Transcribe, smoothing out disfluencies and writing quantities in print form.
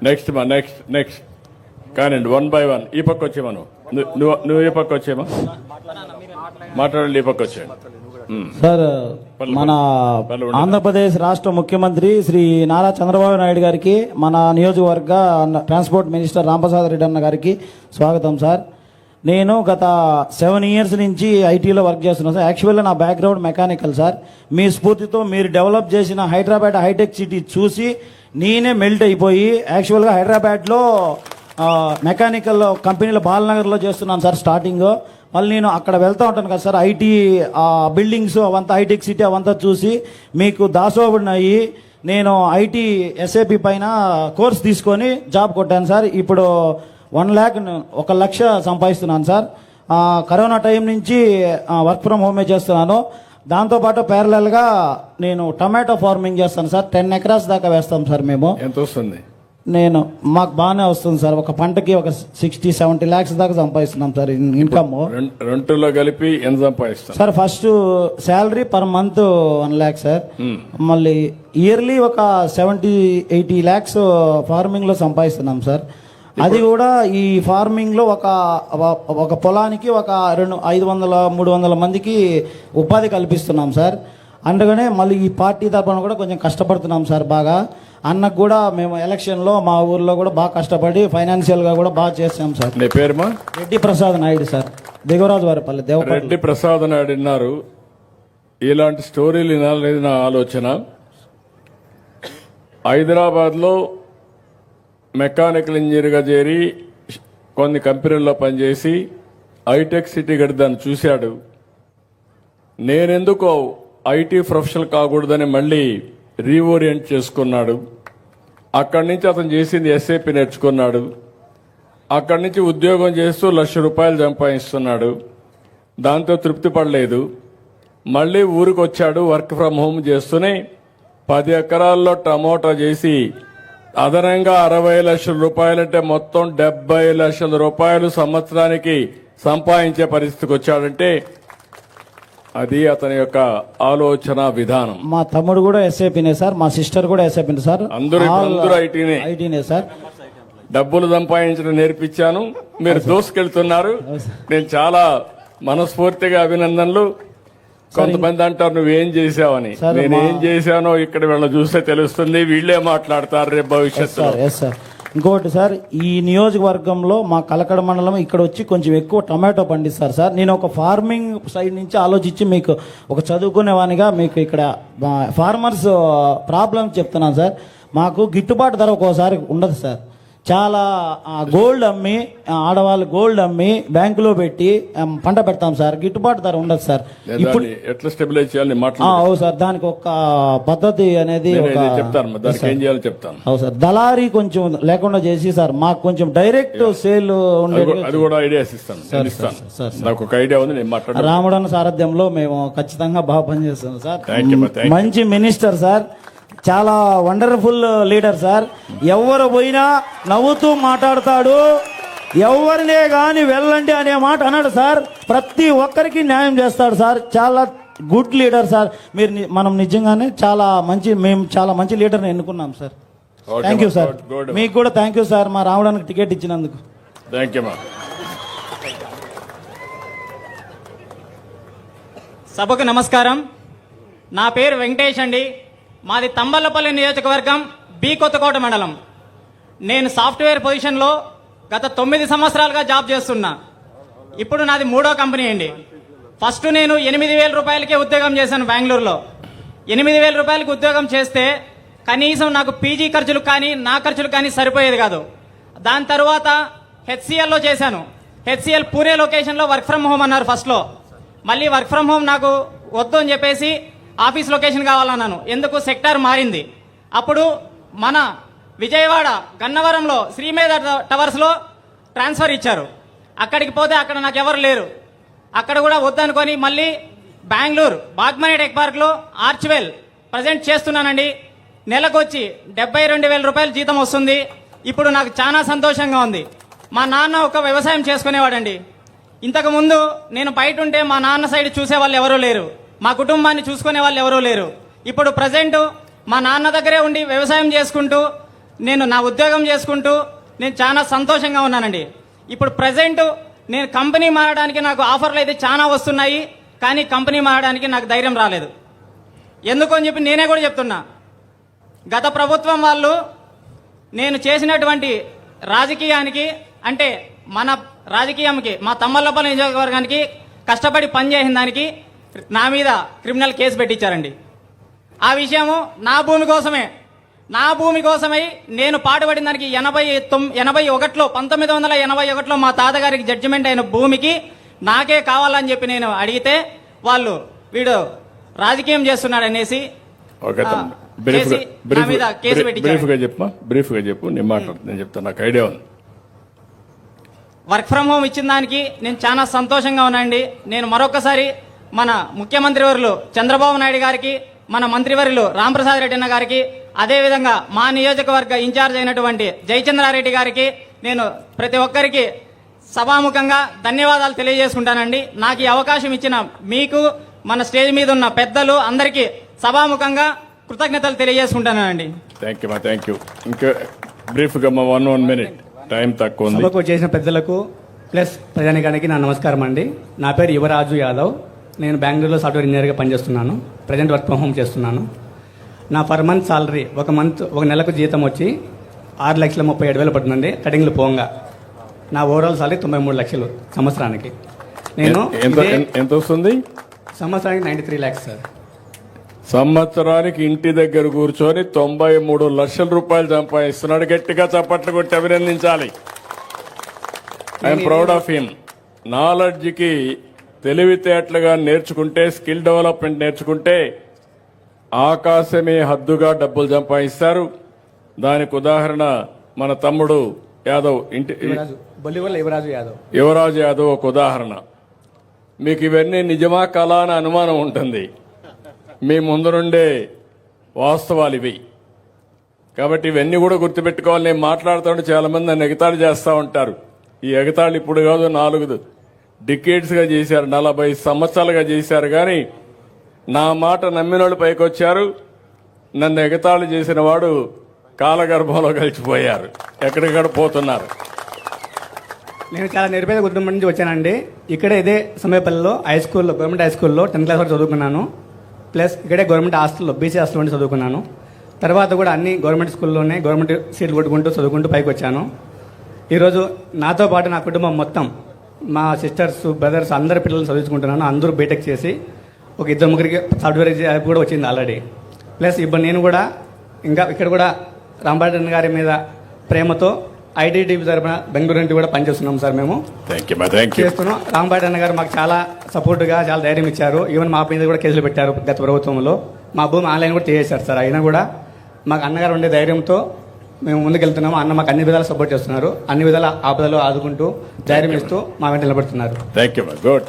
Next కానీ 1 by 1 ఈ పక్క వచ్చేమా నువ్వు ఈ పక్క వచ్చేమా మాట్లాడండి ఈ పక్క వచ్చే సార్ మన ఆంధ్రప్రదేశ్ రాష్ట్ర ముఖ్యమంత్రి శ్రీ నారా చంద్రబాబు నాయుడు గారికి మన నియోజకవర్గ ట్రాన్స్పోర్ట్ మినిస్టర్ రాంప్రసాద్ రెడ్డి అన్న గారికి స్వాగతం సార్. నేను గత 7 years నుంచి ఐటీలో వర్క్ చేస్తున్నాను సార్. యాక్చువల్గా నా బ్యాక్గ్రౌండ్ మెకానికల్ సార్. మీ స్ఫూర్తితో మీరు డెవలప్ చేసిన హైదరాబాద్ హైటెక్ సిటీ చూసి నేనే మెల్ట్ అయిపోయి యాక్చువల్గా హైదరాబాద్లో మెకానికల్ కంపెనీలో బాలనగర్లో చేస్తున్నాను సార్ స్టార్టింగ్. మళ్ళీ నేను అక్కడ వెళ్తూ ఉంటాను కదా సార్, ఐటీ బిల్డింగ్స్ అవంతా హైటెక్ సిటీ అవంతా చూసి మీకు దాసోబడినాయి. నేను ఐటీ ఎస్ఏపి పైన కోర్స్ తీసుకొని జాబ్ కొట్టాను సార్. ఇప్పుడు 1 లక్ష సంపాదిస్తున్నాను సార్. కరోనా టైం నుంచి వర్క్ ఫ్రమ్ హోమే చేస్తున్నాను. దాంతోపాటు ప్యారలల్గా నేను టమాటో ఫార్మింగ్ చేస్తాను సార్. 10 acres దాకా వేస్తాం సార్ మేము. ఎంత వస్తుంది? మాకు బాగానే వస్తుంది సార్. ఒక పంటకి ఒక 60-70 lakhs దాకా సంపాదిస్తున్నాం సార్ ఇన్కమ్. రెండులో కలిపి ఎంత సంపాదిస్తాం సార్? First salary per month 1 lakh sir. మళ్ళీ ఇయర్లీ ఒక 70-80 lakhs ఫార్మింగ్ లో సంపాదిస్తున్నాం సార్. అది కూడా ఈ ఫార్మింగ్ లో ఒక పొలానికి ఒక 500-300 మందికి ఉపాధి కల్పిస్తున్నాం సార్. అందుకనే మళ్ళీ ఈ పార్టీ తరఫున కూడా కొంచెం కష్టపడుతున్నాం సార్ బాగా. అన్నకు కూడా మేము ఎలక్షన్లో మా ఊర్లో కూడా బాగా కష్టపడి ఫైనాన్షియల్గా కూడా బాగా చేసాం సార్. మీ పేరుమా? రెడ్డి ప్రసాద్ నాయుడు సార్, దిగవరాజు వారిపల్లి దేవపల్లి. రెడ్డి ప్రసాద్ నాయుడు విన్నారు. ఇలాంటి స్టోరీలు వినాలనేది నా ఆలోచన. హైదరాబాద్లో మెకానికల్ ఇంజనీర్గా చేరి కొన్ని కంపెనీల్లో పనిచేసి హైటెక్ సిటీ గడిదాన్ని చూశాడు. నేనెందుకో ఐటీ ప్రొఫెషనల్ కాకూడదని మళ్ళీ రీఓరియంట్ చేసుకున్నాడు. అక్కడి నుంచి అతను చేసింది ఎస్ఏపీ నేర్చుకున్నాడు. అక్కడి నుంచి ఉద్యోగం చేస్తూ ₹1,00,000 సంపాదిస్తున్నాడు. దాంతో తృప్తి పడలేదు. మళ్ళీ ఊరికి వచ్చాడు. వర్క్ ఫ్రమ్ హోమ్ చేస్తూనే 10 ఎకరాల్లో టమోటా చేసి అదనంగా ₹60 లక్షలు అంటే మొత్తం ₹70 లక్షల సంవత్సరానికి సంపాదించే పరిస్థితికి వచ్చాడంటే అది అతని యొక్క ఆలోచన విధానం. మా తమ్ముడు కూడా ఎస్ఐపీనే సార్, మా సిస్టర్ కూడా ఎస్ఐపీనే సార్. అందరూ ఐటీనే సార్. డబ్బులు సంపాదించడం నేర్పించాను, మీరు దోసుకెళ్తున్నారు. నేను చాలా మనస్ఫూర్తిగా అభినందనలు. కొంతమంది అంటారు నువ్వేం చేశావని. నేను ఏం చేశానో ఇక్కడ వీళ్ళ చూస్తే తెలుస్తుంది. వీళ్లే మాట్లాడతారు రేపు భవిష్యత్తు. ఇంకోటి సార్, ఈ నియోజకవర్గంలో మా కలకడ మండలం ఇక్కడ వచ్చి కొంచెం ఎక్కువ టమాటో పండిస్తారు సార్. నేను ఒక ఫార్మింగ్ సైడ్ నుంచి ఆలోచించి మీకు ఒక చదువుకునేవానిగా మీకు ఇక్కడ ఫార్మర్స్ ప్రాబ్లమ్స్ చెప్తున్నాను సార్. మాకు గిట్టుబాటు ధర ఒక్కోసారి ఉండదు సార్. చాలా గోల్డ్ అమ్మి ఆడవాళ్ళు గోల్డ్ అమ్మి బ్యాంకులో పెట్టి పంట పెడతాం సార్. గిట్టుబాటు ధర ఉండదు సార్. ఇప్పుడు ఎట్లా స్టెబిలైజ్ చేయాలి? అవును సార్, దానికి ఒక పద్ధతి అనేది చెప్తాను. అవును సార్, దళారీ కొంచెం లేకుండా చేసి సార్ మాకు కొంచెం డైరెక్ట్ సేల్ ఉండేది. అది కూడా ఐడియాస్ ఇస్తాను. నాకు ఒక ఐడియా ఉంది, నేను మాట్లాడతాను. రాముడన్న సారథ్యంలో మేము ఖచ్చితంగా బాగా పనిచేస్తాం సార్. మంచి మినిస్టర్ సార్, చాలా వండర్ఫుల్ లీడర్ సార్. ఎవరు పోయినా నవ్వుతూ మాట్లాడతాడు. ఎవరినే కానీ వెళ్ళండి అనే మాట అన్నాడు సార్. ప్రతి ఒక్కరికి న్యాయం చేస్తాడు సార్. చాలా గుడ్ లీడర్ సార్. మనం నిజంగానే మేము చాలా మంచి లీడర్ని ఎన్నుకున్నాం సార్. Thank you sir. మీకు కూడా థ్యాంక్ యూ సార్, మా రావడానికి టికెట్ ఇచ్చినందుకు. Thank you. సభకు నమస్కారం. నా పేరు వెంకటేష్ అండి. మాది తంబలపల్లి నియోజకవర్గం, బి కొత్తకోట మండలం. నేను సాఫ్ట్వేర్ పొజిషన్లో గత 9 సంవత్సరాలుగా జాబ్ చేస్తున్నా. ఇప్పుడు నాది 3వ కంపెనీ అండి. ఫస్ట్ నేను ₹8,000 ఉద్యోగం చేశాను బెంగళూరులో. ₹8,000 ఉద్యోగం చేస్తే కనీసం నాకు పీజీ ఖర్చులు కానీ నా ఖర్చులు కానీ సరిపోయేది కాదు. దాని తర్వాత హెచ్సిఎల్లో చేశాను. హెచ్సిఎల్ పూణే లొకేషన్లో వర్క్ ఫ్రమ్ హోమ్ అన్నారు ఫస్ట్లో. మళ్ళీ వర్క్ ఫ్రమ్ హోమ్ నాకు వద్దు అని చెప్పేసి ఆఫీస్ లొకేషన్ కావాలన్నాను. ఎందుకు? సెక్టార్ మారింది. అప్పుడు మన విజయవాడ గన్నవరంలో శ్రీమేధ టవర్స్లో ట్రాన్స్ఫర్ ఇచ్చారు. అక్కడికి పోతే అక్కడ నాకు ఎవరు లేరు. అక్కడ కూడా వద్దనుకొని మళ్ళీ బెంగళూరు బాగ్మనీ టెక్ పార్క్లో ఆర్చ్వెల్ ప్రజెంట్ చేస్తున్నానండి. నెలకొచ్చి ₹72,000 జీతం వస్తుంది. ఇప్పుడు నాకు చాలా సంతోషంగా ఉంది. మా నాన్న ఒక వ్యవసాయం చేసుకునేవాడండి. ఇంతకుముందు నేను బయట ఉంటే మా నాన్న సైడ్ చూసే వాళ్ళు ఎవరూ లేరు, మా కుటుంబాన్ని చూసుకునే వాళ్ళు ఎవరూ లేరు. ఇప్పుడు ప్రజెంట్ మా నాన్న దగ్గరే ఉండి వ్యవసాయం చేసుకుంటూ నేను నా ఉద్యోగం చేసుకుంటూ నేను చాలా సంతోషంగా ఉన్నానండి. ఇప్పుడు ప్రజెంట్ నేను కంపెనీ మారడానికి నాకు ఆఫర్లు అయితే చాలా వస్తున్నాయి, కానీ కంపెనీ మారడానికి నాకు ధైర్యం రాలేదు. ఎందుకు అని చెప్పి నేనే కూడా చెప్తున్నా. గత ప్రభుత్వం వాళ్ళు నేను చేసినటువంటి రాజకీయానికి, అంటే మన రాజకీయంకి, మా తమ్మలపల్లి నియోజకవర్గానికి కష్టపడి పనిచేసిన దానికి నా మీద క్రిమినల్ కేసు పెట్టించారండి. ఆ విషయము నా భూమి కోసమై నేను పాటుపడిన దానికి 1981లో మా తాతగారికి జడ్జిమెంట్ అయిన భూమికి నాకే కావాలని చెప్పి నేను అడిగితే వాళ్ళు వీడు రాజకీయం చేస్తున్నాడు అనేసి ఓకే తమ్ముడు. నా మీద కేసు పెట్టించారు. బ్రీఫ్గా చెప్పు నీ మాట నేను చెప్తాను, నాకు ఐడియా ఉంది. వర్క్ ఫ్రమ్ హోమ్ ఇచ్చిన దానికి నేను చాలా సంతోషంగా ఉన్నానండి. నేను మరొకసారి మన ముఖ్యమంత్రి వర్యులు చంద్రబాబు నాయుడు గారికి, మన మంత్రివర్యులు రాంప్రసాద్ రెడ్డి అన్న గారికి, అదేవిధంగా మా నియోజకవర్గ ఇన్ఛార్జ్ అయినటువంటి జయచంద్రారెడ్డి గారికి నేను ప్రతి ఒక్కరికి సభాముఖంగా ధన్యవాదాలు తెలియజేసుకుంటానండి. నాకు ఈ అవకాశం ఇచ్చిన మీకు, మన స్టేజ్ మీద ఉన్న పెద్దలు అందరికీ సభాముఖంగా కృతజ్ఞతలు తెలియజేసుకుంటానండి. Thank you. ఇంకా బ్రీఫ్గా 1 minute, టైం తక్కువ ఉంది. సభకు చేసిన పెద్దలకు ప్లస్ ప్రజానికానికి నా నమస్కారం అండి. నా పేరు యువరాజు యాదవ్. నేను బెంగళూరులో సాఫ్ట్వేర్ ఇంజనీర్గా పనిచేస్తున్నాను. ప్రజెంట్ వర్క్ ఫ్రమ్ హోమ్ చేస్తున్నాను. నా పర్ మంత్ సాలరీ ఒక నెలకు జీతం వచ్చి 6,37,000 పడుతుందండి. కటింగ్లు పోంగా నా ఓవరాల్ సాలరీ 93 లక్షలు సంవత్సరానికి. నేను ఎంత వస్తుంది? సంవత్సరానికి 93 lakhs సార్. సంవత్సరానికి ఇంటి దగ్గర కూర్చొని 93 లక్షల రూపాయలు సంపాదిస్తున్నాడు. గట్టిగా చప్పట్లు కొట్టి అభినందించాలి. I'm proud of him. నాలెడ్జ్కి తెలివితేటలుగా నేర్చుకుంటే, స్కిల్ డెవలప్మెంట్ నేర్చుకుంటే ఆకాశమే హద్దుగా డబ్బులు సంపాదిస్తారు. దానికి ఉదాహరణ మన తమ్ముడు యాదవ్, బొల్లివల్ల యువరాజు యాదవ్ ఒక ఉదాహరణ. మీకు ఇవన్నీ నిజమా కళ అని అనుమానం ఉంటుంది. మీ ముందు నుండే వాస్తవాలు ఇవి. కాబట్టి ఇవన్నీ కూడా గుర్తుపెట్టుకోవాలి. నేను మాట్లాడుతుంటే చాలా మంది నన్ను ఎగతాళి చేస్తూ ఉంటారు. ఈ ఎగతాళి ఇప్పుడు కాదు, 4 డికేడ్స్గా చేశారు, 40 సంవత్సరాలుగా చేశారు. కానీ నా మాట నమ్మిన వాళ్ళు పైకి వచ్చారు. నన్ను ఎగతాళి చేసిన వాడు కాలగర్భంలో కలిసిపోయారు, ఎక్కడికక్కడ పోతున్నారు. నేను చాలా నిరుపేద కుటుంబం నుంచి వచ్చానండి. ఇక్కడే ఇదే సమయపల్లిలో గవర్నమెంట్ హై స్కూల్లో 10th క్లాస్ వరకు చదువుకున్నాను. ప్లస్ ఇక్కడే గవర్నమెంట్ హాస్టల్లో, బీసీ హాస్టల్ నుండి చదువుకున్నాను. తర్వాత కూడా అన్ని గవర్నమెంట్ స్కూల్లోనే గవర్నమెంట్ సీట్లు కొట్టుకుంటూ చదువుకుంటూ పైకి వచ్చాను. ఈరోజు నాతో పాటు నా కుటుంబం మొత్తం, మా సిస్టర్స్, బ్రదర్స్ అందరి పిల్లలు చదువుకుంటున్నాను. అందరూ బీటెక్ చేసి ఒక 2-3 సాఫ్ట్వేర్ జాబ్ కూడా వచ్చింది ఆల్రెడీ. ప్లస్ ఇప్పుడు నేను కూడా ఇంకా ఇక్కడ కూడా రాంబారెడ్డి గారి మీద ప్రేమతో ఐటీడీపీ తరపున బెంగళూరు నుండి కూడా పనిచేస్తున్నాం సార్. మేము చేస్తున్నాం. రాంబారెడ్డి గారు మాకు చాలా సపోర్ట్గా, చాలా ధైర్యం ఇచ్చారు. ఈవెన్ మా మీద కూడా కేసులు పెట్టారు గత ప్రభుత్వంలో. మా భూమి ఆన్లైన్ కూడా చేసేశారు సార్. అయినా కూడా మాకు అన్నగారు ఉండే ధైర్యంతో మేము ముందుకెళ్తున్నాము. అన్న మాకు అన్ని విధాలు సపోర్ట్ చేస్తున్నారు. అన్ని విధాల ఆపదలు ఆదుకుంటూ ధైర్యం ఇస్తూ మా వెంట నిలబడుతున్నారు. Thank you. గుడ్.